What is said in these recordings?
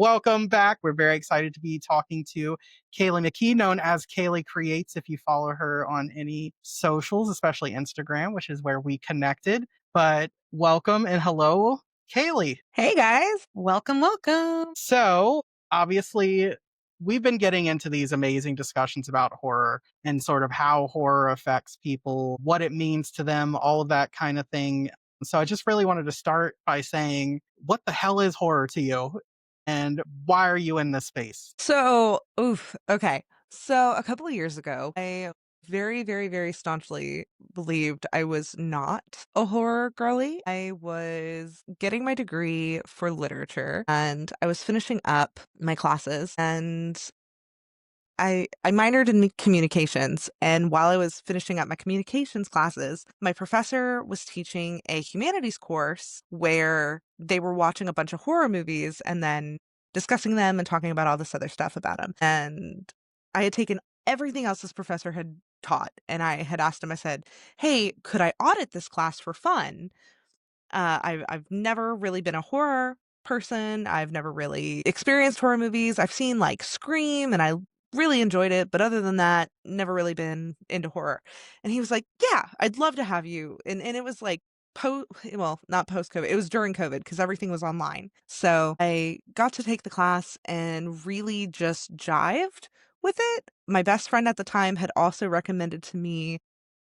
Welcome back. We're very excited to be talking to Kayleigh McKee, known as Kayleigh Creates, if you follow her on any socials, especially Instagram, which is where we connected. But welcome and hello, Kayleigh. Hey guys, welcome, welcome. So, obviously, we've been getting into these amazing discussions about horror and sort of how horror affects people, what it means to them, all of that kind of thing. So, I just really wanted to start by saying, what the hell is horror to you? And why are you in this space? Okay. So a couple of years ago, I very staunchly believed I was not a horror girly. I was getting my degree for literature and I was finishing up my classes and I minored in communications, and while I was finishing up my communications classes, my professor was teaching a humanities course where they were watching a bunch of horror movies and then discussing them and talking about all this other stuff about them. And I had taken everything else this professor had taught, and I had asked him, I said, "Hey, could I audit this class for fun?" I've never really been a horror person. I've never really experienced horror movies. I've seen like Scream and I really enjoyed it, but other than that, never really been into horror. And he was like, "Yeah, I'd love to have you." And it was like not post COVID. It was during COVID because everything was online. So I got to take the class and really just jived with it. My best friend at the time had also recommended to me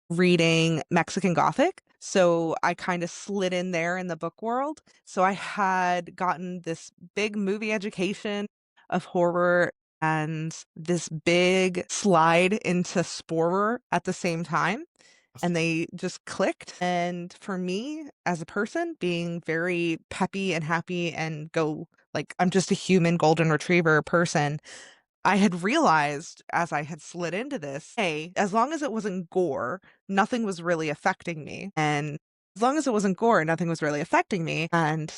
reading Mexican Gothic. So I kind of slid in there in the book world. So I had gotten this big movie education of horror and this big slide into sporer at the same time. And they just clicked. And for me, as a person, being very peppy and happy and I'm just a human golden retriever person, I had realized as I had slid into this, hey, as long as it wasn't gore, nothing was really affecting me. And as long as it wasn't gore, nothing was really affecting me. And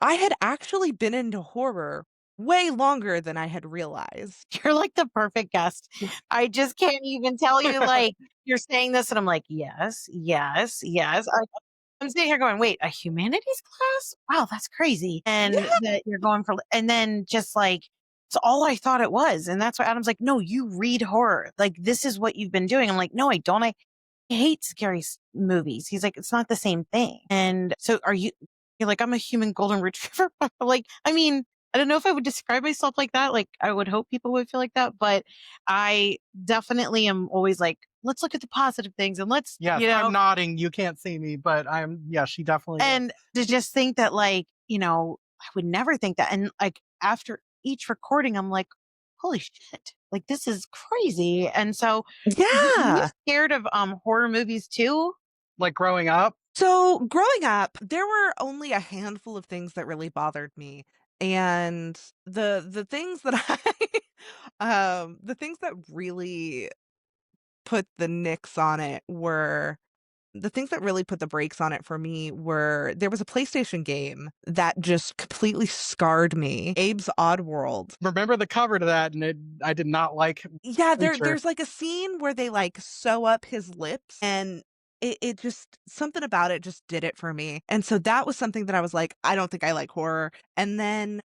I had actually been into horror way longer than I had realized. You're like the perfect guest. I just can't even tell you, like, you're saying this, and I'm like, yes, yes, yes. I'm sitting here going, wait, a humanities class? Wow, that's crazy. And Yeah. that you're going for, and then just like, it's all I thought it was. And that's why Adam's like, no, you read horror. Like, this is what you've been doing. I'm like, no, I don't. I hate scary movies. He's like, it's not the same thing. And so you're like, I'm a human golden retriever. Like, I mean, I don't know if I would describe myself like that. Like, I would hope people would feel like that, but I definitely am always like, let's look at the positive things and let's, Yes, I'm nodding. You can't see me, but she definitely is. and to just think that, like, I would never think that. And like, after each recording, I'm like, holy shit, like, this is crazy. And so, were you Yeah. scared of horror movies too? Like growing up, So growing up, there were only a handful of things that really bothered me. And the things that the things that really put the nicks on it were the things that really put the brakes on it for me were there was a PlayStation game that just completely scarred me. Abe's Odd World. remember the cover to that, and I did not like Yeah, creature. there's like a scene where they like sew up his lips and it just something about it just did it for me. And so that was something that I was like, I don't think I like horror. And then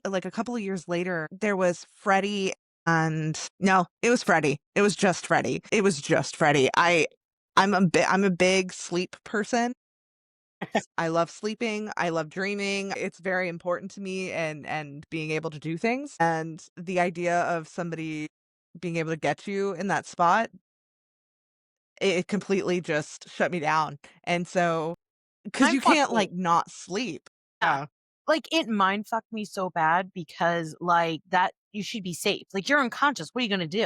like a couple of years later, there was Freddy and no, it was Freddy. It was just Freddy. It was just Freddy. I'm a big sleep person. I love sleeping. I love dreaming. It's very important to me and being able to do things. And the idea of somebody being able to get you in that spot, it completely just shut me down. And so, because Mind you can't fucking, like not sleep. yeah. Yeah. Like, it mind fucked me so bad because, like, that you should be safe. Like, you're unconscious. What are you gonna do?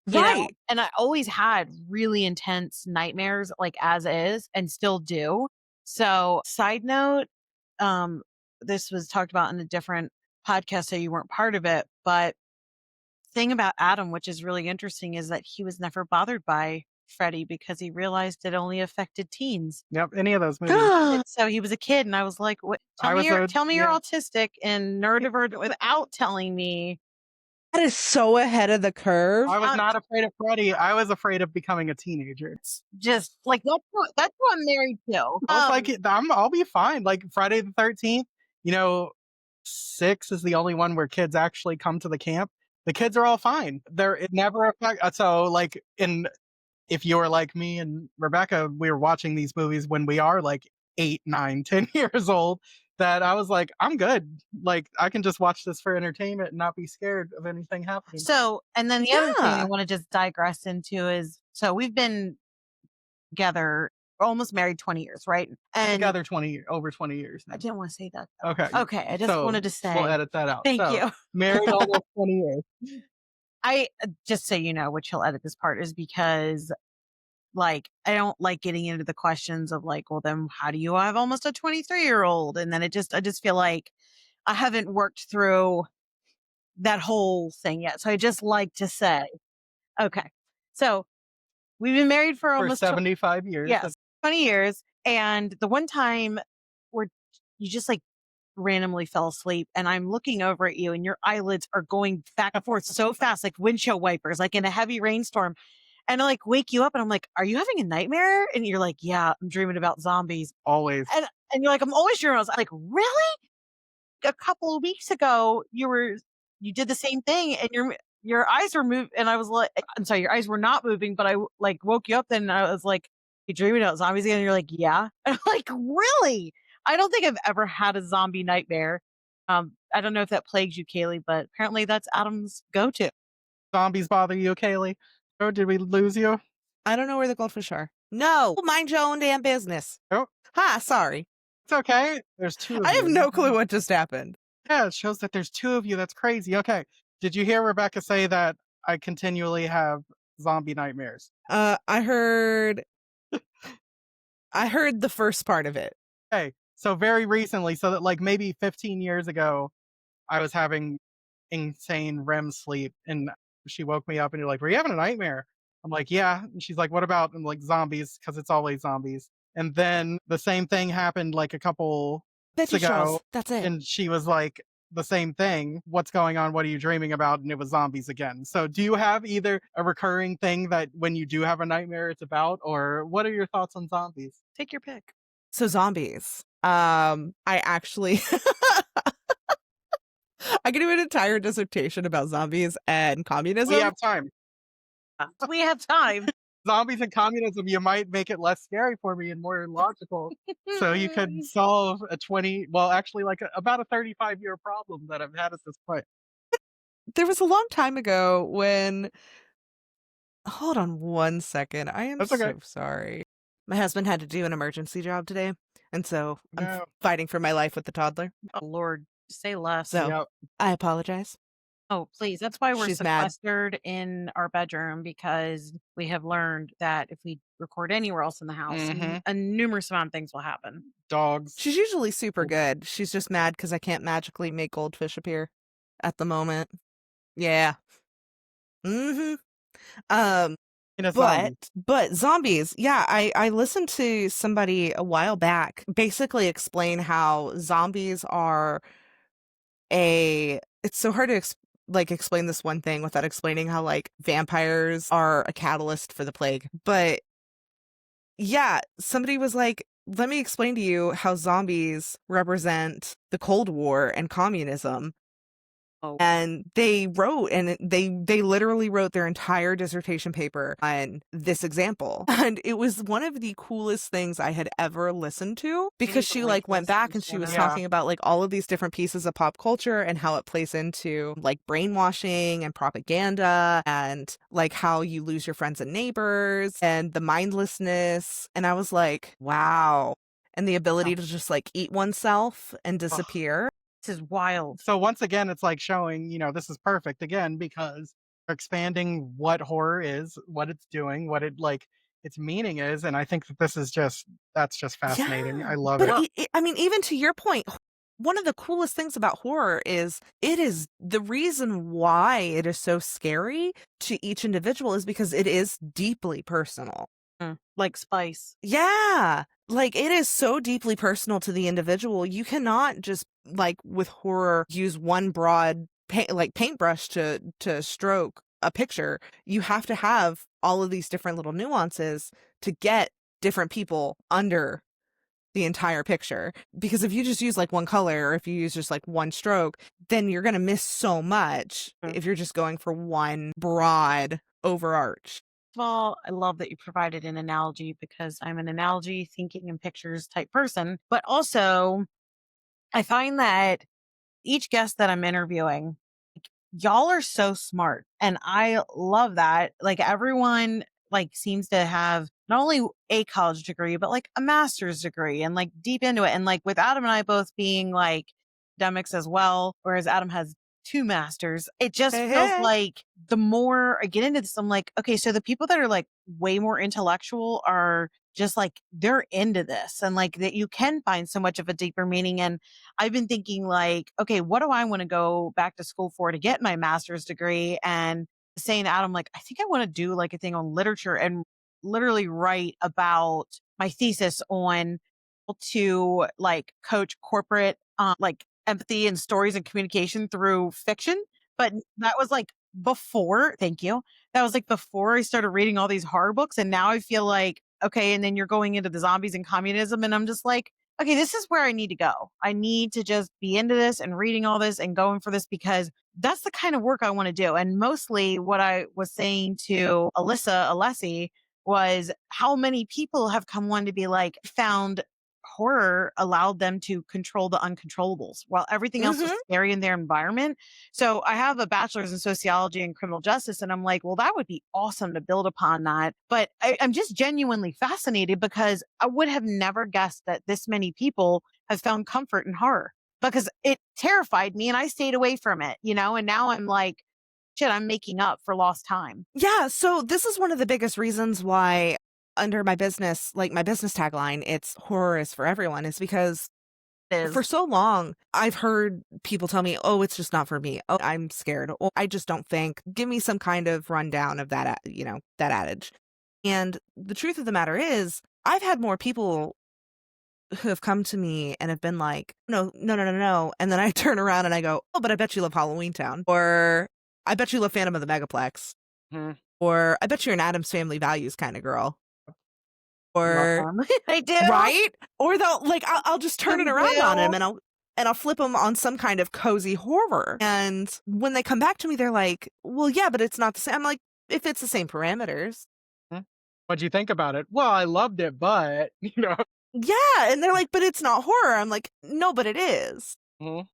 You know? Right. And I always had really intense nightmares, like, as is, and still do. So, side note, um, this was talked about in a different podcast, so you weren't part of it. But thing about Adam, which is really interesting, is that he was never bothered by Freddie because he realized it only affected teens. Yep, any of those movies. And so he was a kid, and I was like, "What? I was a Tell me you're yeah. autistic and neurodivergent without telling me." That is so ahead of the curve. I was Um, not afraid of Freddy. I was afraid of becoming a teenager. just like, that's who I'm married to. I was like, I'll be fine. Like Friday the 13th, you know, 6 is the only one where kids actually come to the camp. The kids are all fine. It never affect so, like, in if you're like me and Rebecca, we were watching these movies when we are like 8, 9, 10 years old, that I was like, I'm good. Like, I can just watch this for entertainment and not be scared of anything happening. So, and then the other thing I Yeah. want to just digress into is, so we've been together, almost married 20 years, right? And Together over 20 years I now. didn't want to say that, though. Okay. Okay, I just So wanted to we'll say edit that out. thank So you. married almost 20 years. I just so you know, which he'll edit this part, is because like I don't like getting into the questions of like, well, then how do you have almost a 23-year-old? And then I just feel like I haven't worked through that whole thing yet. So I just like to say, okay, so we've been married for For almost 75 years. yes, 20 years. And the one time where you just like randomly fell asleep and I'm looking over at you and your eyelids are going back and forth so fast, like windshield wipers, like in a heavy rainstorm. And I like wake you up and I'm like, are you having a nightmare? And you're like, yeah, I'm dreaming about zombies. Always. And you're like, I'm always dreaming. I was like, really? A couple of weeks ago, you did the same thing and your eyes were moving. And I was like, I'm sorry, your eyes were not moving, but I like woke you up then and I was like, you dreaming about zombies again? And you're like, yeah. And I'm like, really? I don't think I've ever had a zombie nightmare. I don't know if that plagues you, Kayleigh, but apparently that's Adam's go-to. Zombies bother you, Kayleigh? Oh, did we lose you? I don't know where the goldfish are. No, mind your own damn business. Oh, Ha, sorry. it's okay. There's 2 of I you. have no clue what just happened. Yeah, it shows that there's 2 of you. That's crazy. Okay. Did you hear Rebecca say that I continually have zombie nightmares? I heard the first part of it. Okay. So very recently, so that like maybe 15 years ago, I was having insane REM sleep and she woke me up and you're like, were you having a nightmare? I'm like, yeah. And she's like, what about? I'm like, zombies, because it's always zombies. And then the same thing happened like a couple weeks Veggie ago. Straws. That's it. And she was like, the same thing. What's going on? What are you dreaming about? And it was zombies again. So do you have either a recurring thing that when you do have a nightmare, it's about, or what are your thoughts on zombies? Take your pick. So zombies. I actually I could do an entire dissertation about zombies and communism. We have time. We have time. Zombies and communism, you might make it less scary for me and more logical. So you could solve a 20, well, actually, like about a 35-year problem that I've had at this point. There was a long time ago when hold on one second. I am That's okay. so sorry. My husband had to do an emergency job today, and so I'm No. fighting for my life with the toddler. Oh Lord, say less. So Yep. I apologize. Oh, please. That's why we're She's mad. sequestered in our bedroom, because we have learned that if we record anywhere else in the house, Mhm. a numerous amount of things will happen. Dogs. She's usually super good. She's just mad because I can't magically make goldfish appear at the moment. Yeah. Mm-hmm. In a zombie. But zombies, yeah, I listened to somebody a while back basically explain how zombies are it's so hard to explain this one thing without explaining how like vampires are a catalyst for the plague. But yeah, somebody was like, let me explain to you how zombies represent the Cold War and communism. Oh. And they wrote, and they literally wrote their entire dissertation paper on this example. And it was one of the coolest things I had ever listened to, because she like went back and she was talking about like all of these different pieces of pop culture and how it plays into like brainwashing and propaganda and like how you lose your friends and neighbors and the mindlessness. And I was like, wow. And the ability to just like eat oneself and disappear. This is wild. So once again, it's like showing, this is perfect again, because we're expanding what horror is, what it's doing, what its meaning is. And I think that that's just fascinating. Yeah. I love But it. I mean, even to your point, one of the coolest things about horror is it is the reason why it is so scary to each individual is because it is deeply personal. Like spice. Yeah. Like it is so deeply personal to the individual. You cannot just like with horror use one broad paintbrush to stroke a picture. You have to have all of these different little nuances to get different people under the entire picture. Because if you just use like one color or if you use just like one stroke, then you're going to miss so much Mm. if you're just going for one broad overarch. First of all, I love that you provided an analogy because I'm an analogy thinking in pictures type person. But also, I find that each guest that I'm interviewing, y'all are so smart. And I love that. Like everyone like seems to have not only a college degree, but like a master's degree and like deep into it. And like with Adam and I both being like academics as well, whereas Adam has two masters, it just Hey, feels hey. like the more I get into this, I'm like, okay, so the people that are like way more intellectual are just like they're into this and like that you can find so much of a deeper meaning. And I've been thinking like, okay, what do I want to go back to school for to get my master's degree? And saying to Adam, like, I think I want to do like a thing on literature and literally write about my thesis on how to like coach corporate, like empathy and stories and communication through fiction. But that was like before, thank you. That was like before I started reading all these horror books. And now I feel like, okay. And then you're going into the zombies and communism. And I'm just like, okay, this is where I need to go. I need to just be into this and reading all this and going for this because that's the kind of work I want to do. And mostly what I was saying to Alessi was how many people have come on to be like found horror allowed them to control the uncontrollables while everything else was Mm-hmm. scary in their environment. So I have a bachelor's in sociology and criminal justice. And I'm like, well, that would be awesome to build upon that. But I'm just genuinely fascinated because I would have never guessed that this many people have found comfort in horror because it terrified me and I stayed away from it, you know, and now I'm like, shit, I'm making up for lost time. Yeah, so this is one of the biggest reasons why under my business, like my business tagline, it's horror is for everyone, is because It for is. so long I've heard people tell me, "Oh, it's just not for me. Oh, I'm scared. Oh, I just don't think." Give me some kind of rundown of that, that adage. And the truth of the matter is, I've had more people who have come to me and have been like, "No, no, no, no, no." And then I turn around and I go, "Oh, but I bet you love Halloween Town." Or I bet you love Phantom of the Megaplex. Mhm. Or I bet you're an Addams Family Values kind of girl. Love Or them. I do. right? Or they'll like I'll just turn it I around on him do. and I'll flip them on some kind of cozy horror. And when they come back to me, they're like, "Well, yeah, but it's not the same." I'm like, "If it's the same parameters." Mhm. What'd you think about it? Well, I loved it, but, Yeah, and they're like, "But it's not horror." I'm like, "No, but it is." Mhm.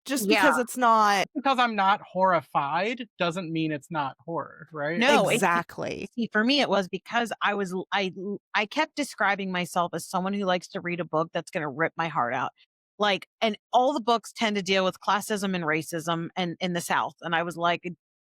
Just Yeah. because it's not Because I'm not horrified doesn't mean it's not horror, right? No, it exactly. see, for me, it was because I kept describing myself as someone who likes to read a book that's gonna rip my heart out. Like, and all the books tend to deal with classism and racism and in the South. And I was like,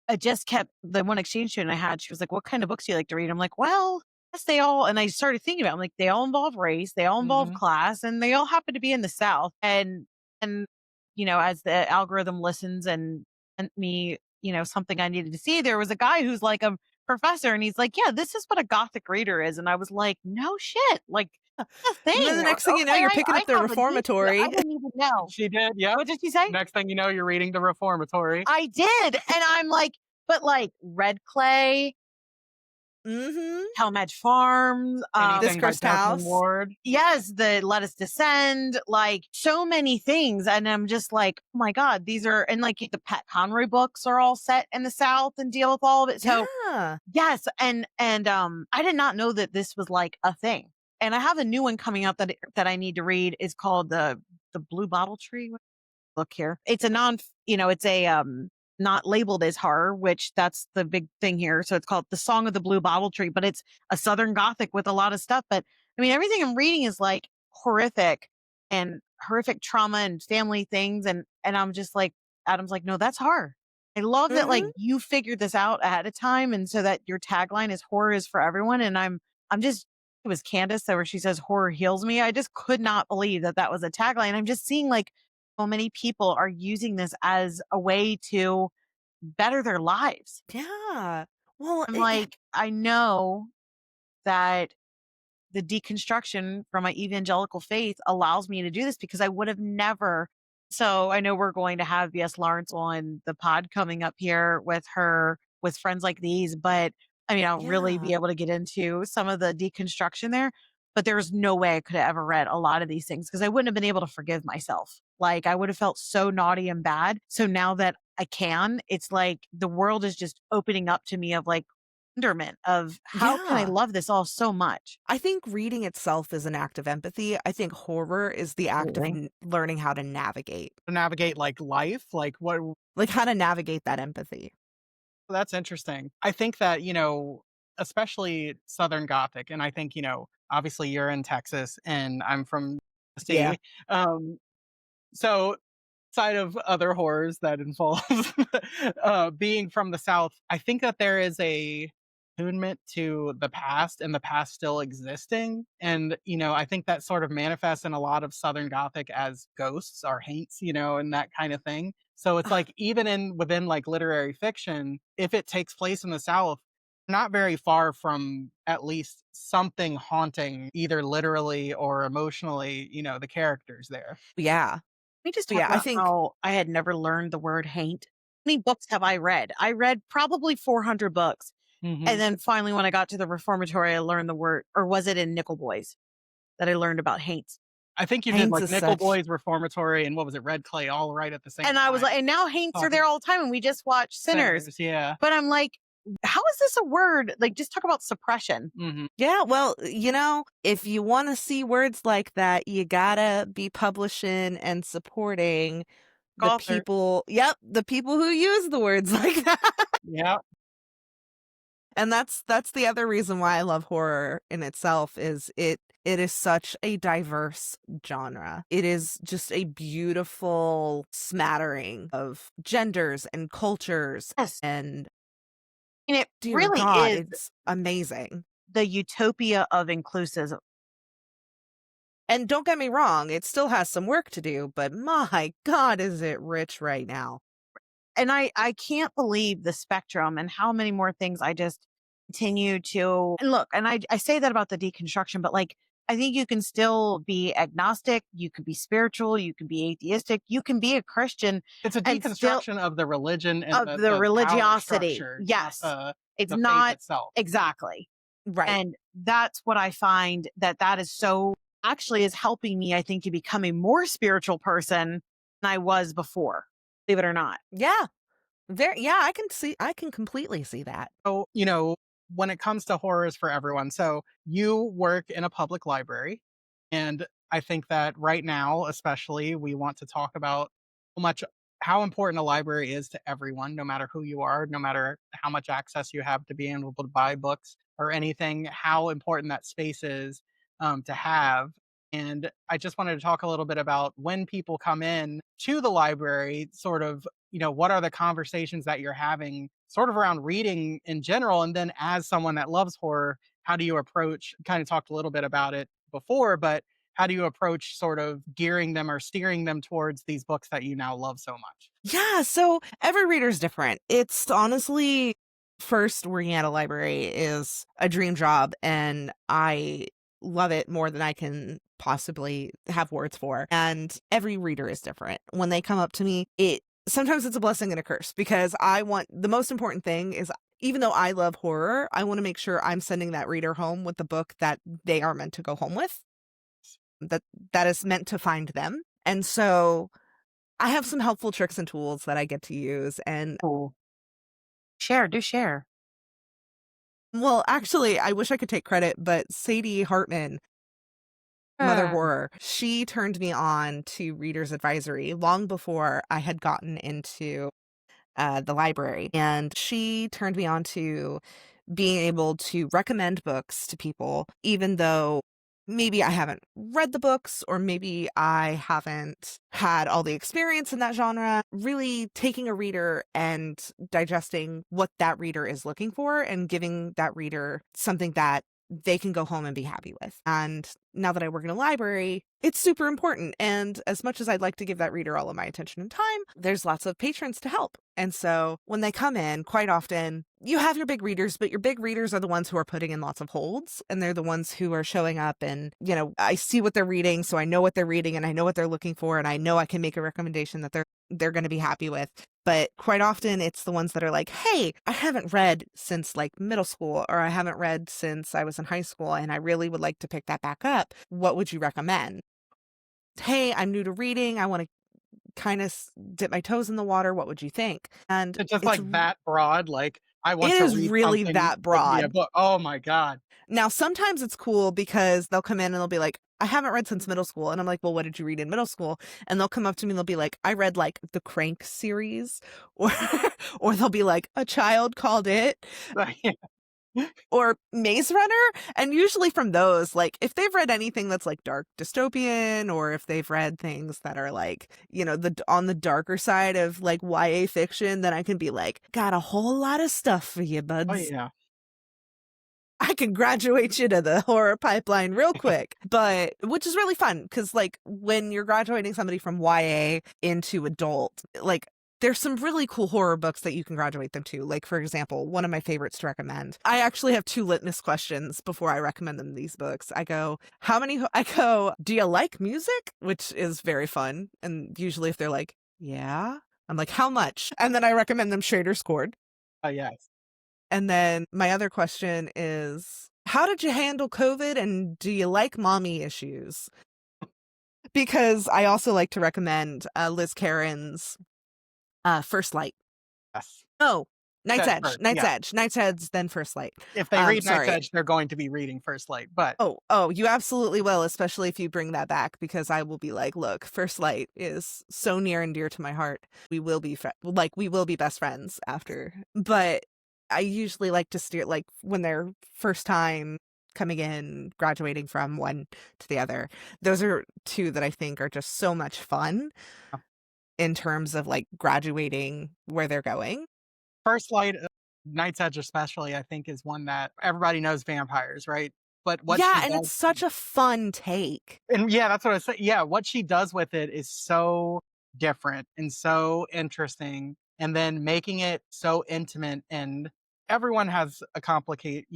I just kept the one exchange student I had, she was like, "What kind of books do you like to read?" I'm like, "Well, yes, they all," and I started thinking about it, I'm like, they all involve race, they all involve Mhm. class, and they all happen to be in the South. And as the algorithm listens and sent me, something I needed to see, there was a guy who's like a professor and he's like, "Yeah, this is what a gothic reader is." And I was like, "No shit. Like the And then thing. the next thing you know, Okay, you're I picking up the have a deep I reformatory. didn't even know." She did, yep. What did she say? Next thing you know, you're reading the reformatory. I did. And I'm like, but like Red Clay, Mhm. Talmadge Farms, Anything by Discursed Desmond House. Ward. yes, the Let Us Descend, like so many things. And I'm just like, oh my God, these are, and like the Pat Conroy books are all set in the South and deal with all of it. So Yeah. yes, and I did not know that this was like a thing. And I have a new one coming out that I need to read. It's called the Blue Bottle Tree. Look here. It's a it's a not labeled as horror, which that's the big thing here. So it's called The Song of the Blue Bottle Tree, but it's a Southern Gothic with a lot of stuff. But I mean, everything I'm reading is like horrific and horrific trauma and family things. And I'm just like, Adam's like, no, that's horror. I love that like Mhm. you figured this out ahead of time. And so that your tagline is horror is for everyone. And I'm just, it was Candace where she says horror heals me. I just could not believe that that was a tagline. I'm just seeing like so many people are using this as a way to better their lives. Yeah. Well, I'm like, I know that the deconstruction from my evangelical faith allows me to do this because I would have never. So I know we're going to have B.S. Lawrence on the pod coming up here with her, with friends like these, but I mean, I'll really yeah. be able to get into some of the deconstruction there. but there's no way I could have ever read a lot of these things because I wouldn't have been able to forgive myself. Like I would have felt so naughty and bad. So now that I can, it's like the world is just opening up to me of like wonderment of how can I Yeah. love this all so much? I think reading itself is an act of empathy. I think horror is the act of Absolutely. learning how to navigate, To navigate like life, like what like how to navigate that empathy. that's interesting. I think that, especially Southern Gothic, and I think, obviously you're in Texas and I'm from Yeah. Tennessee. Um, so side of other horrors that involves being from the South, I think that there is a attunement to the past and the past still existing. And, I think that sort of manifests in a lot of Southern Gothic as ghosts or haints, and that kind of thing. So it's like even in within like literary fiction, if it takes place in the South, not very far from at least something haunting, either literally or emotionally, the characters there. Yeah. We just So talk yeah, I about think how I had never learned the word haint. How many books have I read? I read probably 400 books. And Mhm. then finally, when I got to the reformatory, I learned the word, or was it in Nickel Boys that I learned about haints? I think you did Haynes like is Nickel such Boys, Reformatory, and what was it, Red Clay, all right at the same And I was time. like, and now haints are Talking there all the time. And we just watch Sinners. Sinners, yeah. But I'm like, how is this a word? Like, just talk about suppression. Mhm. yeah, well, if you want to see words like that, you gotta be publishing and supporting the Author. people. Yep, the people who use the words like that. Yeah. And that's the other reason why I love horror in itself is it is such a diverse genre. It is just a beautiful smattering of genders and cultures Yes. and And it dear really God, is it's amazing. the utopia of inclusive. And don't get me wrong, it still has some work to do, but my God, is it rich right now. And I can't believe the spectrum and how many more things I just continue to and look. And I say that about the deconstruction, but like, I think you can still be agnostic. You can be spiritual. You can be atheistic. You can be a Christian It's a and still deconstruction of the religion and of the the power religiosity. structure, not Yes. It's the faith not itself. exactly. Right. And that's what I find that is so actually is helping me, I think, to become a more spiritual person than I was before, believe it or not. Yeah. Yeah, I can completely see that. So, when it comes to horrors for everyone, so you work in a public library, and I think that right now, especially, we want to talk about how important a library is to everyone, no matter who you are, no matter how much access you have to being able to buy books or anything, how important that space is to have. And I just wanted to talk a little bit about when people come in to the library, sort of, what are the conversations that you're having sort of around reading in general? And then as someone that loves horror, how do you approach, kind of talked a little bit about it before, but how do you approach sort of gearing them or steering them towards these books that you now love so much? Yeah, so every reader's different. It's honestly first working at a library is a dream job and I love it more than I can possibly have words for. And every reader is different. When they come up to me, it sometimes it's a blessing and a curse because I want the most important thing is even though I love horror, I want to make sure I'm sending that reader home with the book that they are meant to go home with, that that is meant to find them. And so I have some helpful tricks and tools that I get to use. And Cool. Share, do share. well, actually, I wish I could take credit, but Sadie Hartman, Mother Uh, Horror, she turned me on to Reader's Advisory long before I had gotten into the library. And she turned me on to being able to recommend books to people, even though maybe I haven't read the books or maybe I haven't had all the experience in that genre, really taking a reader and digesting what that reader is looking for and giving that reader something that they can go home and be happy with. And now that I work in a library, it's super important. And as much as I'd like to give that reader all of my attention and time, there's lots of patrons to help. And so when they come in, quite often you have your big readers, but your big readers are the ones who are putting in lots of holds. And they're the ones who are showing up and, I see what they're reading. So I know what they're reading and I know what they're looking for. And I know I can make a recommendation that they're going to be happy with. But quite often it's the ones that are like, hey, I haven't read since like middle school, or I haven't read since I was in high school and I really would like to pick that back up. What would you recommend? Hey, I'm new to reading. I want to kind of dip my toes in the water. What would you think? And It's just like that broad, like, I it want to is read really something, that give me a broad. book. Oh my god. Now, sometimes it's cool because they'll come in and they'll be like, I haven't read since middle school. And I'm like, well, what did you read in middle school? And they'll come up to me and they'll be like, I read like the Crank series, or or they'll be like, A Child Called It, or Maze Runner. And usually from those, like if they've read anything that's like dark dystopian, or if they've read things that are like, the on the darker side of like YA fiction, then I can be like, got a whole lot of stuff for you, Oh, buds. yeah. I can graduate you to the horror pipeline real quick. But which is really fun because like when you're graduating somebody from YA into adult, like there's some really cool horror books that you can graduate them to. Like, for example, one of my favorites to recommend. I actually have 2 litmus questions before I recommend them these books. I go, do you like music? Which is very fun. And usually if they're like, yeah, I'm like, how much? And then I recommend them Schrader's Chord. Oh, yes. And then my other question is, how did you handle COVID and do you like mommy issues? Because I also like to recommend Liz Caron's First Light. Yes. Oh, Night's That's Edge. first, Night's yeah. Edge. Night's Edge, then First Light. If they read Night's Sorry. Edge, they're going to be reading First Light, but Oh, you absolutely will, especially if you bring that back, because I will be like, look, First Light is so near and dear to my heart. We will be we will be best friends after. But I usually like to steer like when they're first time coming in, graduating from one to the other. Those are 2 that I think are just so much fun in terms of like graduating where they're going. First Light, Night's Edge especially, I think, is one that everybody knows vampires, right? But what Yeah, she and does, it's such a fun take. and yeah, that's what I say. Yeah, what she does with it is so different and so interesting, and then making it so intimate. And everyone has a complicate,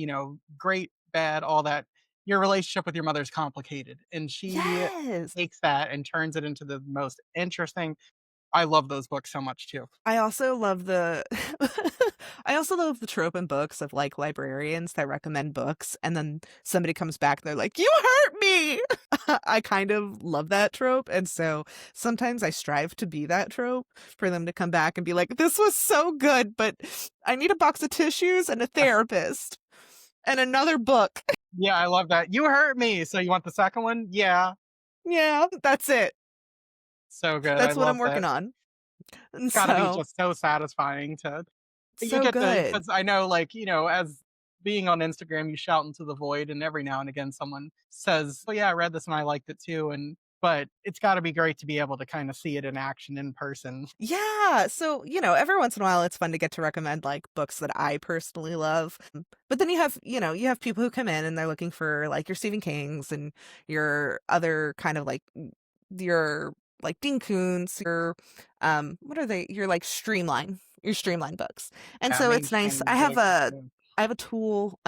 great, bad, all that. Your relationship with your mother is complicated, and she Yes. takes that and turns it into the most interesting. I love those books so much too. I also love the I also love the trope in books of like librarians that recommend books and then somebody comes back and they're like, "You hurt me." I kind of love that trope, and so sometimes I strive to be that trope for them to come back and be like, "This was so good, but I need a box of tissues and a therapist and another book." Yeah, I love that. You hurt me. So you want the second one? Yeah. Yeah, that's it. So good. I That's what I'm love working that. on. And It's gotta be so just so satisfying to you so get the good. because I know, like, as being on Instagram, you shout into the void, and every now and again someone says, "Well, yeah, I read this and I liked it too." And but it's gotta be great to be able to kinda see it in action in person. Yeah. So, every once in a while it's fun to get to recommend like books that I personally love. But then you have people who come in and they're looking for like your Stephen Kings and your other kind of like your like Dean Koontz, your what are they? Your streamline books. And Yeah, so it's nice. mainstream really good too. I have a tool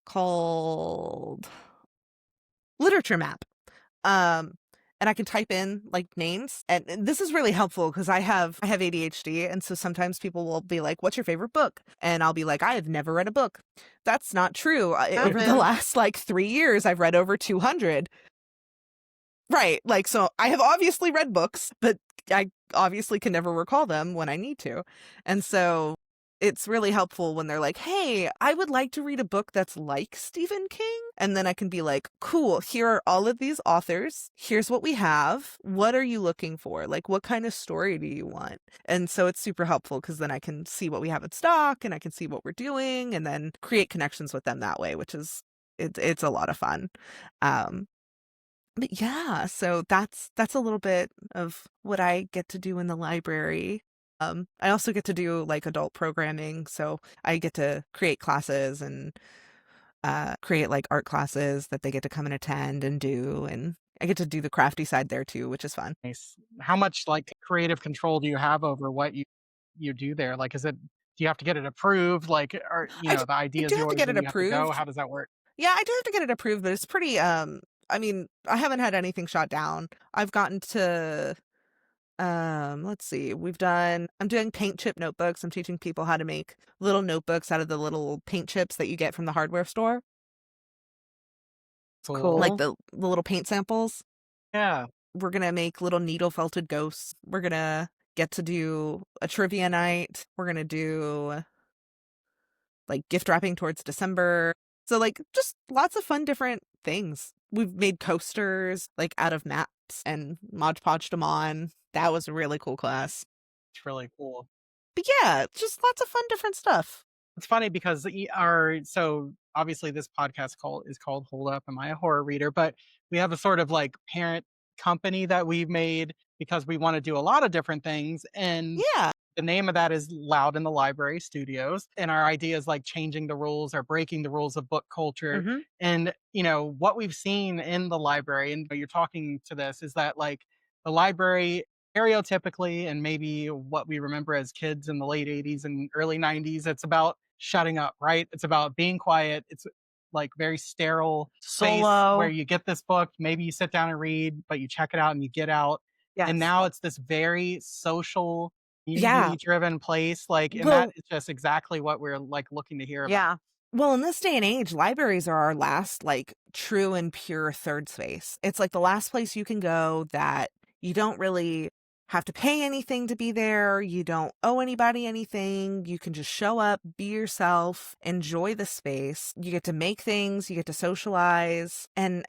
called Literature Map. Um, and I can type in like names, and this is really helpful because I have ADHD, and so sometimes people will be like, "What's your favorite book?" And I'll be like, "I have never read a book." That's not true. Over the Happens. last like 3 years, I've read over 200. Right, like so I have obviously read books, but I obviously can never recall them when I need to, and so it's really helpful when they're like, "Hey, I would like to read a book that's like Stephen King." And then I can be like, "Cool, here are all of these authors. Here's what we have. What are you looking for? Like, what kind of story do you want?" And so it's super helpful because then I can see what we have in stock and I can see what we're doing and then create connections with them that way, which is it's a lot of fun. Um, but yeah, so that's a little bit of what I get to do in the library. I also get to do like adult programming, so I get to create classes and create like art classes that they get to come and attend and do, and I get to do the crafty side there too, which is fun. Nice. How much, like, creative control do you have over what you do there? Like, is it do you have to get it approved? Like, are, I do, the I idea do is have to yours get it and you have to go? approved. How does that work? Yeah, I do have to get it approved, but it's pretty I mean, I haven't had anything shot down. I've gotten to Let's see. I'm doing paint chip notebooks. I'm teaching people how to make little notebooks out of the little paint chips that you get from the hardware store, It's Cool. like cool. the little paint samples. Yeah. We're gonna make little needle felted ghosts. We're gonna get to do a trivia night. We're gonna do like gift wrapping towards December. So like just lots of fun different things. We've made coasters like out of maps and Mod Podged them on. That was a really cool class. It's really cool. But yeah, just lots of fun different stuff. It's funny because so obviously this podcast is called Hold Up, Am I a Horror Reader? But we have a sort of like parent company that we've made because we want to do a lot of different things. And Yeah. the name of that is Loud in the Library Studios. And our idea is like changing the rules or breaking the rules of book culture. Hmm. And, what we've seen in the library, and you're talking to this, is that like the library stereotypically, and maybe what we remember as kids in the late 80s and early 90s, it's about shutting up, right? It's about being quiet. It's like very sterile space where Solo. you get this book, maybe you sit down and read, but you check it out and you get out. And Yes. now it's this very social, Yeah. community driven place, like, and that Well, is just exactly what we're like looking to hear about. Yeah. well, in this day and age, libraries are our last like true and pure third space. It's like the last place you can go that you don't really have to pay anything to be there. You don't owe anybody anything. You can just show up, be yourself, enjoy the space. You get to make things, you get to socialize and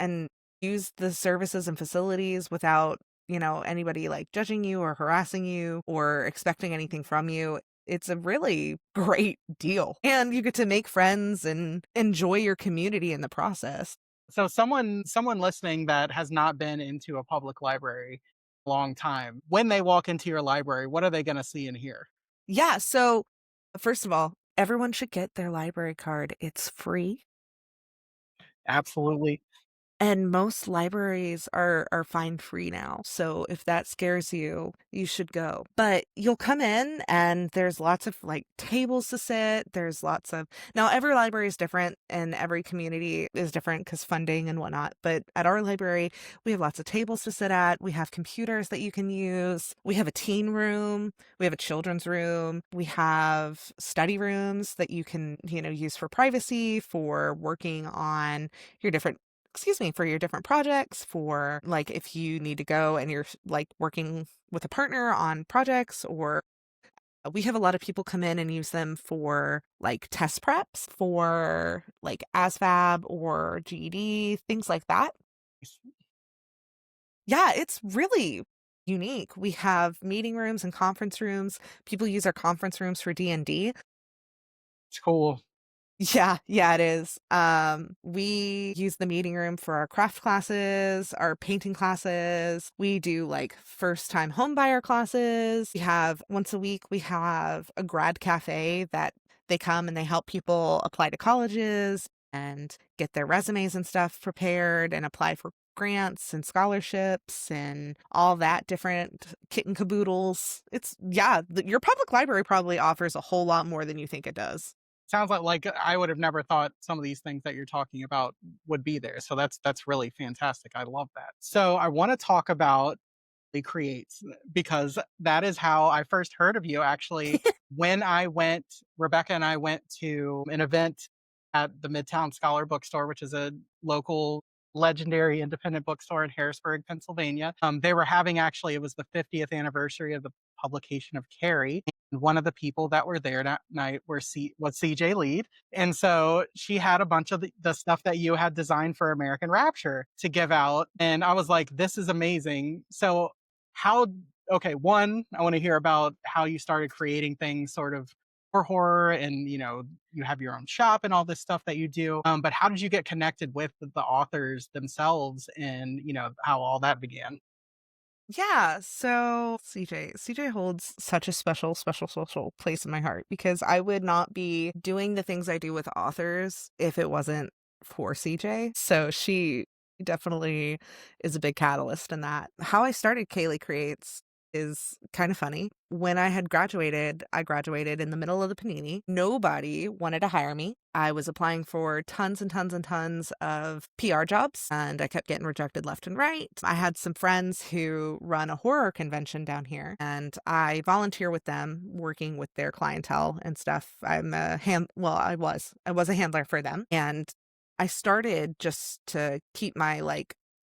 use the services and facilities without, anybody like judging you or harassing you or expecting anything from you. It's a really great deal. And you get to make friends and enjoy your community in the process. So someone listening that has not been into a public library a long time, when they walk into your library, what are they gonna see and hear? Yeah, so first of all, everyone should get their library card. It's free. Absolutely. And most libraries are fine free now. So if that scares you, you should go. But you'll come in and there's lots of like tables to sit. There's lots of now every library is different and every community is different because funding and whatnot. But at our library, we have lots of tables to sit at. We have computers that you can use. We have a teen room. We have a children's room. We have study rooms that you can, use for privacy, for working on your different for your different projects, for like if you need to go and you're like working with a partner on projects, or we have a lot of people come in and use them for like test preps for like ASVAB or GED, things like that. Yeah, it's really unique. We have meeting rooms and conference rooms. People use our conference rooms for D&D. It's cool. Yeah, it is. We use the meeting room for our craft classes, our painting classes. We do like first time home buyer classes. We have once a week, we have a grad cafe that they come and they help people apply to colleges and get their resumes and stuff prepared and apply for grants and scholarships and all that different kit and caboodles. Your public library probably offers a whole lot more than you think it does. Sounds like I would have never thought some of these things that you're talking about would be there. So that's really fantastic. I love that. So I want to talk about creates because that is how I first heard of you actually when Rebecca and I went to an event at the Midtown Scholar Bookstore, which is a local legendary independent bookstore in Harrisburg, Pennsylvania. They were having actually, it was the 50th anniversary of the publication of Carrie. And one of the people that were there that night was CJ Lead. And so she had a bunch of the stuff that you had designed for American Rapture to give out. And I was like, this is amazing. So how okay, one, I want to hear about how you started creating things sort of for horror and you have your own shop and all this stuff that you do. But how did you get connected with the authors themselves and how all that began? Yeah, so CJ holds such a special place in my heart because I would not be doing the things I do with authors if it wasn't for CJ. So she definitely is a big catalyst in that. How I started Kayleigh Creates is kind of funny. When I had graduated, I graduated in the middle of the panini. Nobody wanted to hire me. I was applying for tons and tons and tons of PR jobs, and I kept getting rejected left and right. I had some friends who run a horror convention down here, and I volunteer with them, working with their clientele and stuff. I was a handler for them, and I started, just to keep my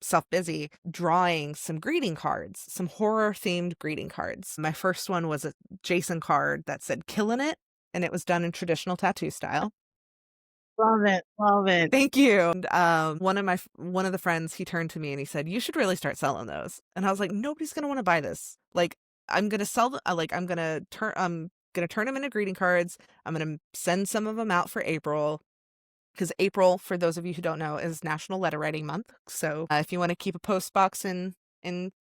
self busy, drawing some greeting cards, some horror themed greeting cards. My first one was a Jason card that said "Killin' It," and it was done in traditional tattoo style. Love it. Love it. Thank you. And, one of the friends, he turned to me and he said, "You should really start selling those." And I was like, "Nobody's gonna want to buy this. I'm gonna sell them. I'm gonna turn them into greeting cards. I'm gonna send some of them out for April." Because April, for those of you who don't know, is National Letter Writing Month. So if you want to keep a post box in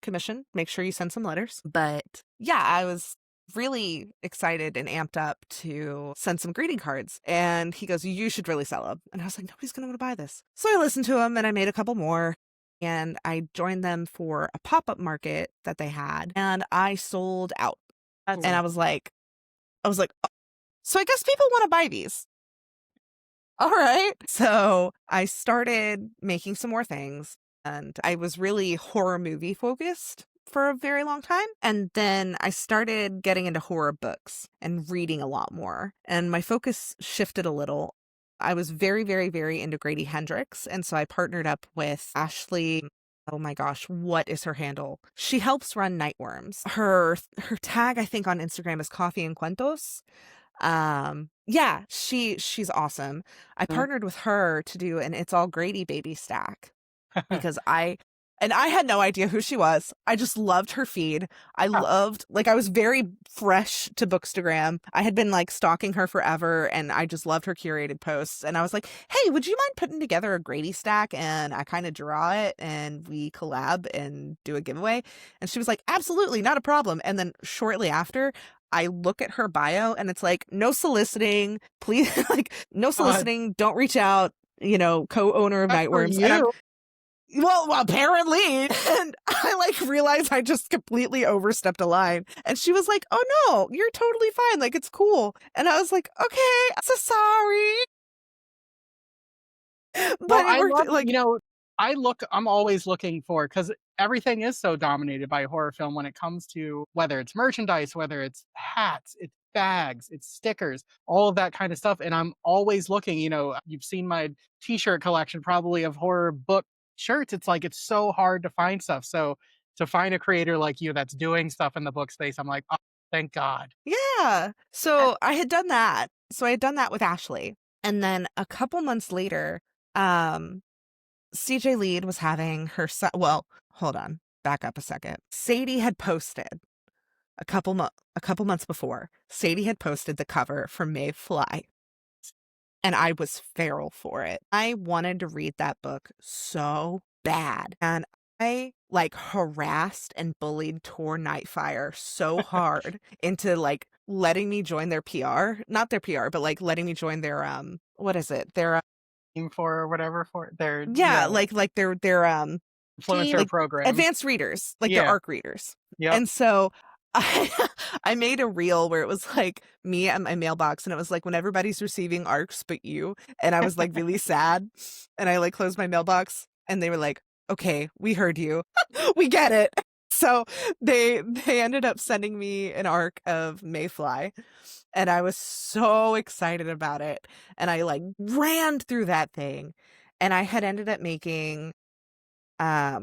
commission, make sure you send some letters. But yeah, I was really excited and amped up to send some greeting cards. And he goes, "You should really sell them." And I was like, "Nobody's going to want to buy this." So I listened to him and I made a couple more. And I joined them for a pop-up market that they had. And I sold out. That's And I was like, "Oh, so I guess people want to buy these." All right. So I started making some more things, and I was really horror movie focused for a very long time. And then I started getting into horror books and reading a lot more. And my focus shifted a little. I was very, very, very into Grady Hendrix. And so I partnered up with Ashley. Oh my gosh, what is her handle? She helps run Nightworms. Her tag, I think, on Instagram is Coffee and Cuentos. Yeah, she's awesome. I partnered with her to do an It's All Grady baby stack because I had no idea who she was. I just loved her feed. I was very fresh to Bookstagram. I had been stalking her forever, and I just loved her curated posts. And I was like, "Hey, would you mind putting together a Grady stack?" And I kind of draw it and we collab and do a giveaway. And she was like, "Absolutely, not a problem." And then shortly after, I look at her bio and it's like, "No soliciting, please." No soliciting, don't reach out, co-owner of Good for Nightworms. And you. well, apparently. And I realized I just completely overstepped a line. And she was like, "Oh no, you're totally fine. It's cool." And I was like, "Okay, I'm so sorry." But Well, it I worked. love, I'm always looking for, because everything is so dominated by horror film when it comes to whether it's merchandise, whether it's hats, it's bags, it's stickers, all of that kind of stuff. And I'm always looking, you've seen my t-shirt collection probably of horror book shirts. It's so hard to find stuff. So to find a creator like you that's doing stuff in the book space, I'm like, oh, thank God. Yeah. So I had done that. So I had done that with Ashley. And then a couple months later, CJ Lead was having her well, hold on, back up a second. Sadie had posted a couple months before. Sadie had posted the cover for May Fly, and I was feral for it. I wanted to read that book so bad, and I harassed and bullied Tor Nightfire so hard into letting me join their PR, not their PR, but letting me join their what is it? Their For whatever, for their yeah, their influencer program. advanced readers, their ARC readers. Yeah. And so I made a reel where it was me at my mailbox, and it was when everybody's receiving ARCs but you, and I was really sad, and I closed my mailbox, and they were like, "Okay, we heard you. We get it." So they ended up sending me an ARC of Mayfly, and I was so excited about it. And I ran through that thing, and I had ended up making a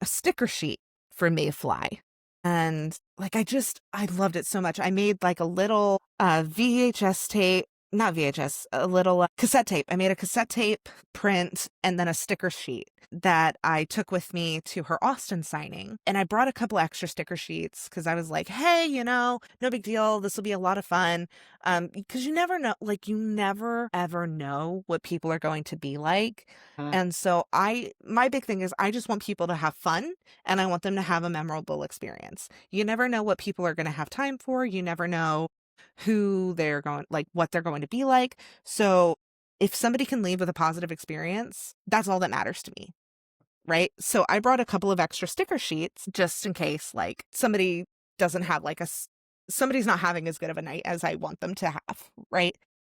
sticker sheet for Mayfly. And I loved it so much. I made a little VHS tape, not VHS, a little cassette tape. I made a cassette tape print and then a sticker sheet that I took with me to her Austin signing. And I brought a couple extra sticker sheets because I was like, "Hey, no big deal. This will be a lot of fun." Because you never know, you never ever know what people are going to be like. And so my big thing is I just want people to have fun, and I want them to have a memorable experience. You never know what people are going to have time for. You never know who they're going, what they're going to be like. So if somebody can leave with a positive experience, that's all that matters to me. Right. So I brought a couple of extra sticker sheets just in case somebody doesn't have like somebody's not having as good of a night as I want them to have, right?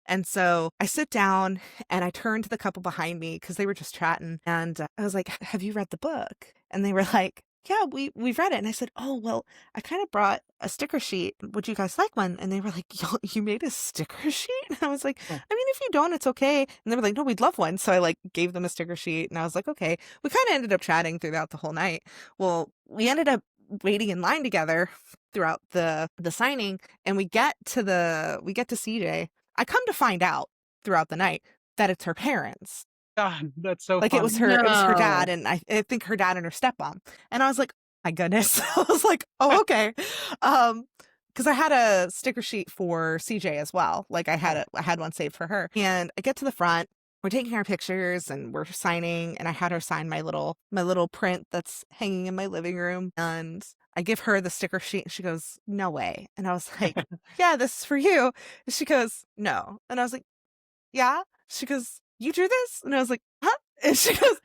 And so I sit down and I turn to the couple behind me because they were just chatting. And I was like, have you read the book? And they were like, yeah, we've read it. And I said, oh, well, I kind of brought a sticker sheet. Would you guys like one? And they were like, you made a sticker sheet? And I was like, Oh. I mean, if you don't, it's okay. And they were like, no, we'd love one. So I like gave them a sticker sheet and I was like, okay. We kind of ended up chatting throughout the whole night. Well, we ended up waiting in line together throughout the signing, and we get to CJ. I come to find out throughout the night that it's her parents. God, that's so Like it was funny. her dad, No. and I think her dad and her stepmom. And I was like, my goodness. I was like, oh, okay. Because I had a sticker sheet for CJ as well. Like I had one saved for her. And I get to the front, we're taking our pictures and we're signing, and I had her sign my little print that's hanging in my living room. And I give her the sticker sheet and she goes, no way. And I was like, yeah, this is for you. And she goes, no. And I was like, yeah. She goes, you drew this? And I was like, huh? And she goes,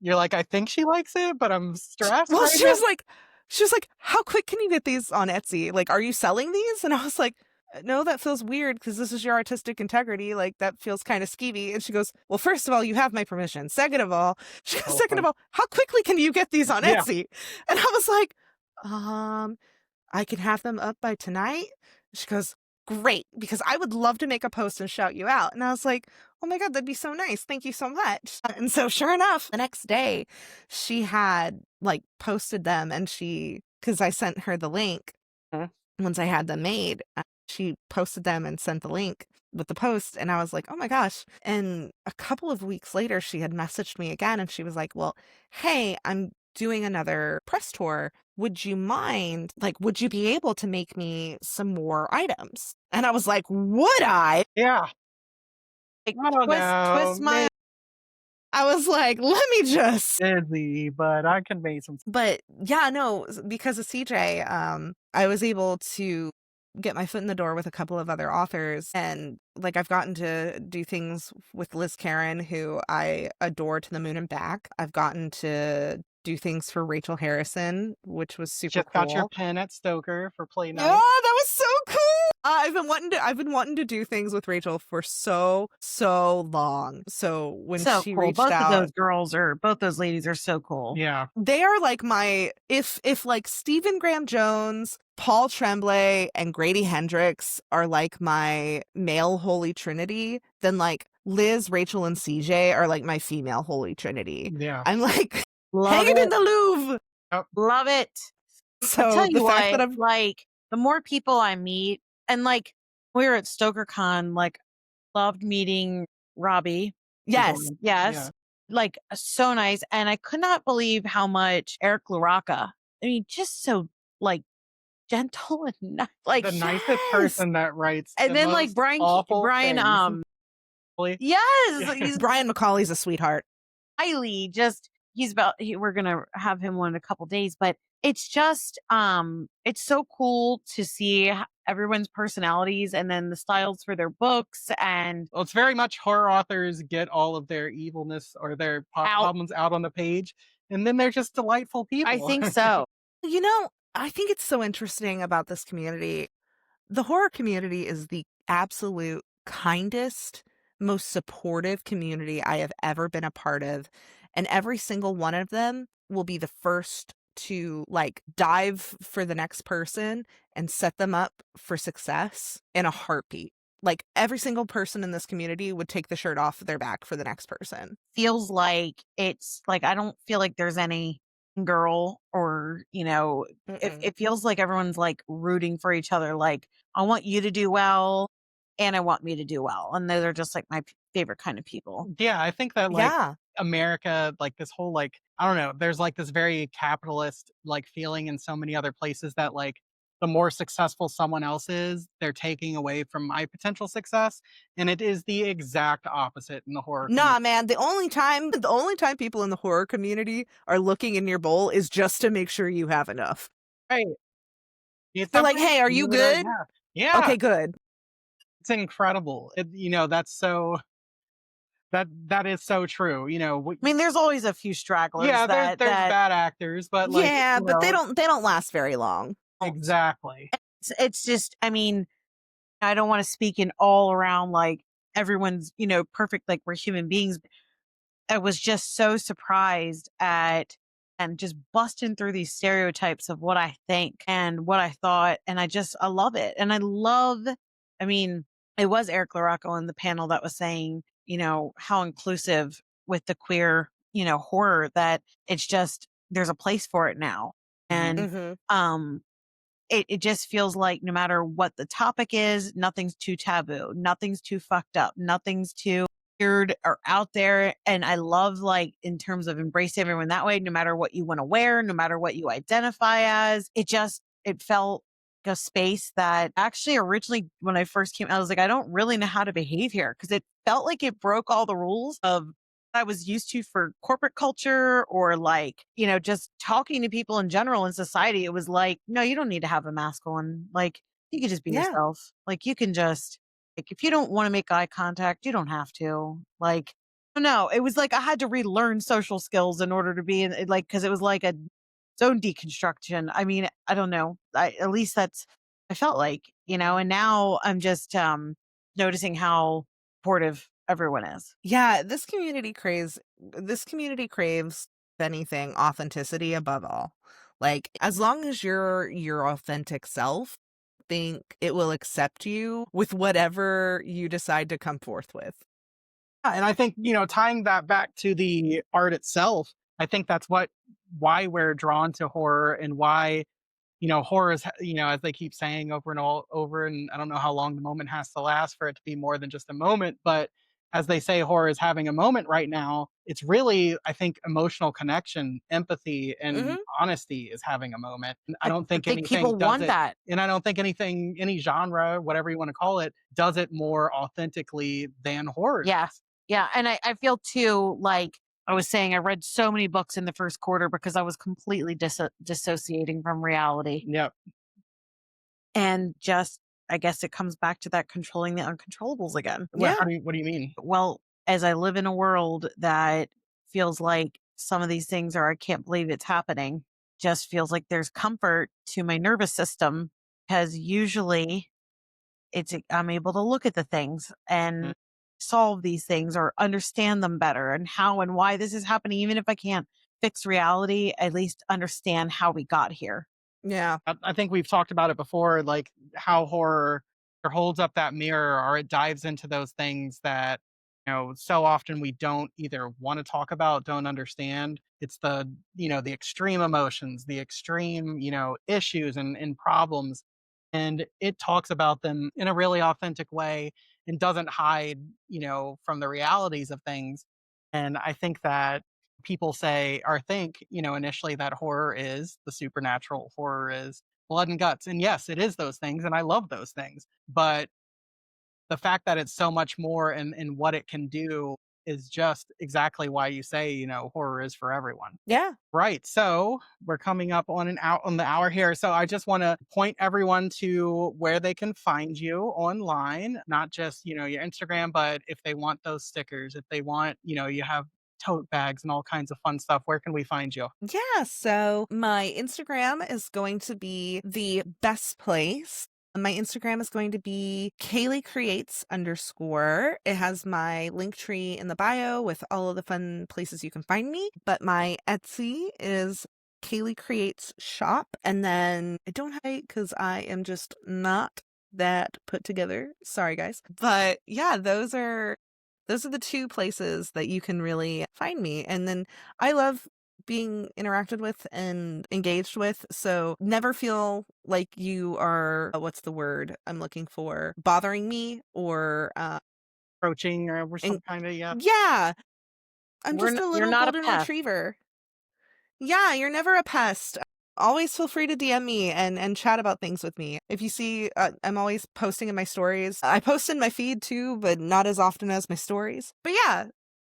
You're like, I think she likes it, but I'm stressed well, right she now. was like, how quick can you get these on Etsy? Like, are you selling these? And I was like, no, that feels weird because this is your artistic integrity. Like, that feels kind of skeevy. And she goes, well, first of all, you have my permission. Second of all, Oh, second of all, how quickly can you get these on yeah. Etsy? And I was like, I can have them up by tonight. She goes, great, because I would love to make a post and shout you out. And I was like, oh my God, that'd be so nice. Thank you so much. And so sure enough, the next day she had like posted them, and because I sent her the link Huh? once I had them made, she posted them and sent the link with the post. And I was like, oh my gosh. And a couple of weeks later, she had messaged me again and she was like, well, hey, I'm doing another press tour. Would you mind, like, would you be able to make me some more items? And I was like, would I? Yeah. Like, I don't know. twist my. I was like, let me just. Busy, but I can make some. But yeah, no, because of CJ, I was able to get my foot in the door with a couple of other authors. And like, I've gotten to do things with Liz Karen, who I adore to the moon and back. I've gotten to do things for Rachel Harrison, which was super Just got your cool. pen at Stoker for play Yeah, night. that was so cool. I've been wanting to do things with Rachel for so long. So when So she cool. reached Both out, both those ladies are so cool. Yeah. they are like my, if like Stephen Graham Jones, Paul Tremblay, and Grady Hendrix are like my male holy trinity, then like Liz, Rachel, and CJ are like my female holy trinity. Yeah. I'm like Love hanging it. in the Louvre. Love it. So I'll tell the you fact that what, I'm like, the more people I meet, and like, we were at StokerCon, like, loved meeting Robbie. yes, Yes. Yeah. Like, so nice. And I could not believe how much Eric LaRocca, I mean, just so, like, gentle and nice. Like, The nicest yes. person that writes and the then, like, most Brian, awful things. yes, he's Brian McCauley's a sweetheart. highly just, we're gonna have him on in a couple days, but it's just it's so cool to see everyone's personalities and then the styles for their books and Well, it's very much horror authors get all of their evilness or their out. problems out on the page, and then they're just delightful people. I think so. You know, I think it's so interesting about this community. The horror community is the absolute kindest, most supportive community I have ever been a part of. And every single one of them will be the first to like dive for the next person and set them up for success in a heartbeat. Like every single person in this community would take the shirt off their back for the next person. Feels like it's like I don't feel like there's any girl or it feels like everyone's like rooting for each other, like I want you to do well and I want me to do well, and those are just like my favorite kind of people. Yeah, I think that like Yeah. America, like this whole like I don't know, there's like this very capitalist like feeling in so many other places that like the more successful someone else is, they're taking away from my potential success, and it is the exact opposite in the horror Nah, man, the only time people in the horror community are looking in your bowl is just to make sure you have enough. community. It's They're like, something "Hey, are you you would already good?" have. Yeah, Okay, good. it's incredible. That's so That is so true. I mean, there's always a few stragglers yeah, there's that bad actors, but like, Yeah, but they don't last very long. don't. exactly. It's just, I mean, I don't want to speak in all around like everyone's, perfect, like we're human beings. I was just so surprised at and just busting through these stereotypes of what I think and what I thought. And I love it. And I mean, it was Eric LaRocco on the panel that was saying, how inclusive with the queer, horror that it's just, there's a place for it now. Mhm. And, Mhm. it just feels like no matter what the topic is, nothing's too taboo, nothing's too fucked up, nothing's too weird or out there. And I love, like, in terms of embracing everyone that way, no matter what you want to wear, no matter what you identify as. It felt like a space that actually originally when I first came, I was like, I don't really know how to behave here because it felt like it broke all the rules of I was used to for corporate culture or like, just talking to people in general in society. It was like, no, you don't need to have a mask on. Like, you can just be Yeah. yourself. Like, you can just, like, if you don't want to make eye contact, you don't have to. Like, no, it was like I had to relearn social skills in order to be in, like, because it was like a zone deconstruction. I mean, I don't know. At least that's, I felt like, and now I'm just noticing how supportive everyone is. Yeah, this community craves, if anything, authenticity above all. Like, as long as you're your authentic self, I think it will accept you with whatever you decide to come forth with. Yeah, and I think, tying that back to the art itself, I think that's why we're drawn to horror and why, horror is, as they keep saying over and all over, and I don't know how long the moment has to last for it to be more than just a moment, but as they say, horror is having a moment right now. It's really, I think, emotional connection, empathy, and Mhm. honesty is having a moment. And I I don't think think anything people does want it, that. and I don't think any genre, whatever you want to call it, does it more authentically than horror Yeah. does. Yeah. And I feel too, like I was saying, I read so many books in the first quarter because I was completely dissociating from reality. Yep. And just, I guess it comes back to that controlling the uncontrollables again. Yeah. What do you mean? Well, as I live in a world that feels like some of these things are, I can't believe it's happening, just feels like there's comfort to my nervous system because usually I'm able to look at the things Mm. and solve these things or understand them better and how and why this is happening. Even if I can't fix reality, at least understand how we got here. Yeah. I think we've talked about it before, like how horror or holds up that mirror or it dives into those things that, so often we don't either want to talk about, don't understand. It's the extreme emotions, the extreme, issues and problems. And it talks about them in a really authentic way and doesn't hide, from the realities of things. And I think that people say or think, initially that horror is the supernatural, horror is blood and guts. And yes, it is those things, and I love those things. But the fact that it's so much more and what it can do is just exactly why you say, horror is for everyone. Yeah. Right. So we're coming up on the hour here. So I just want to point everyone to where they can find you online, not just, your Instagram, but if they want those stickers, if they want, you have tote bags and all kinds of fun stuff, where can we find you? Yeah, so my Instagram is going to be the best place. My Instagram is going to be Kayleigh Creates underscore. It has my link tree in the bio with all of the fun places you can find me. But my Etsy is Kayleigh Creates Shop. And then I don't have it because I am just not that put together. Sorry, guys. But yeah, those are the two places that you can really find me. And then I love being interacted with and engaged with. So never feel like you are, what's the word I'm looking for, bothering me or, Approaching or some and kind of, yeah. yeah, I'm just a You're little not a golden pest. retriever. Yeah, you're never a pest. Always feel free to DM me and chat about things with me. If you see, I'm always posting in my stories. I post in my feed too, but not as often as my stories. But yeah,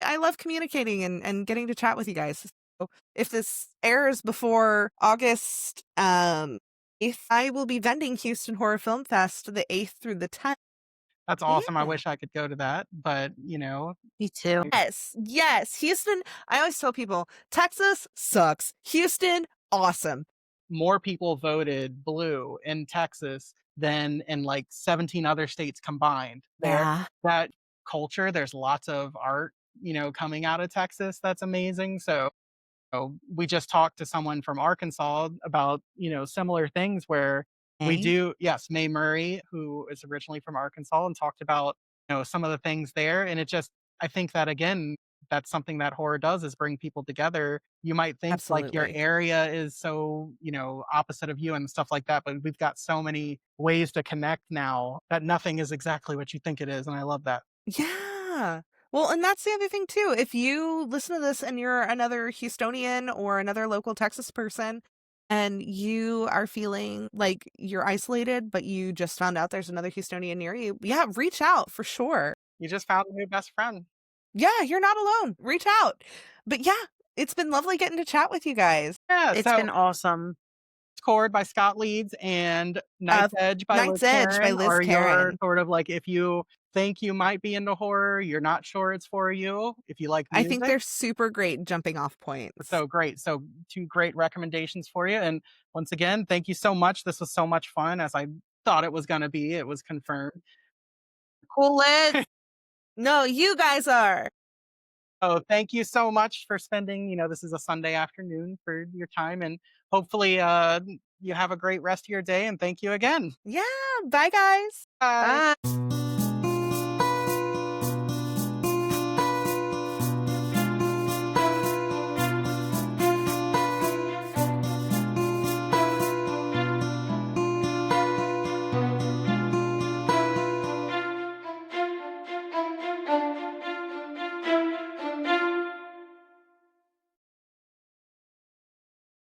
I love communicating and getting to chat with you guys. So if this airs before August 8th, I will be vending Houston Horror Film Fest the 8th through the 10th. That's awesome. I Yeah. wish I could go to that, but, you know, Me too. Yes, yes. Houston, I always tell people, Texas sucks. Houston, awesome. more people voted blue in Texas than in like 17 other states combined. There, Yeah. that culture, there's lots of art, coming out of Texas that's amazing. So we just talked to someone from Arkansas about, similar things where we Hey. do, yes, May Murray, who is originally from Arkansas and talked about, some of the things there. And it just, I think that again, that's something that horror does is bring people together. You might think like your Absolutely. area is so, opposite of you and stuff like that, but we've got so many ways to connect now that nothing is exactly what you think it is. And I love that. Yeah. Well, and that's the other thing too. If you listen to this and you're another Houstonian or another local Texas person and you are feeling like you're isolated, but you just found out there's another Houstonian near you, yeah, reach out for sure. You just found a new best friend. Yeah, you're not alone. Reach out. But yeah, it's been lovely getting to chat with you guys. Yeah. It's So been awesome. Cord by Scott Leeds and Night's Edge by Liz Night's Edge by Karen Liz are your Karen. sort of like if you think you might be into horror, you're not sure it's for you, if you like I think music. they're super great jumping off points. So great. So two great recommendations for you. And once again, thank you so much. This was so much fun as I thought it was going to be. It was confirmed. Cool Liz. No, you guys are. So thank you so much for spending, this is a Sunday afternoon for your time and hopefully you have a great rest of your day and thank you again. Yeah. Bye, guys. Bye. Bye.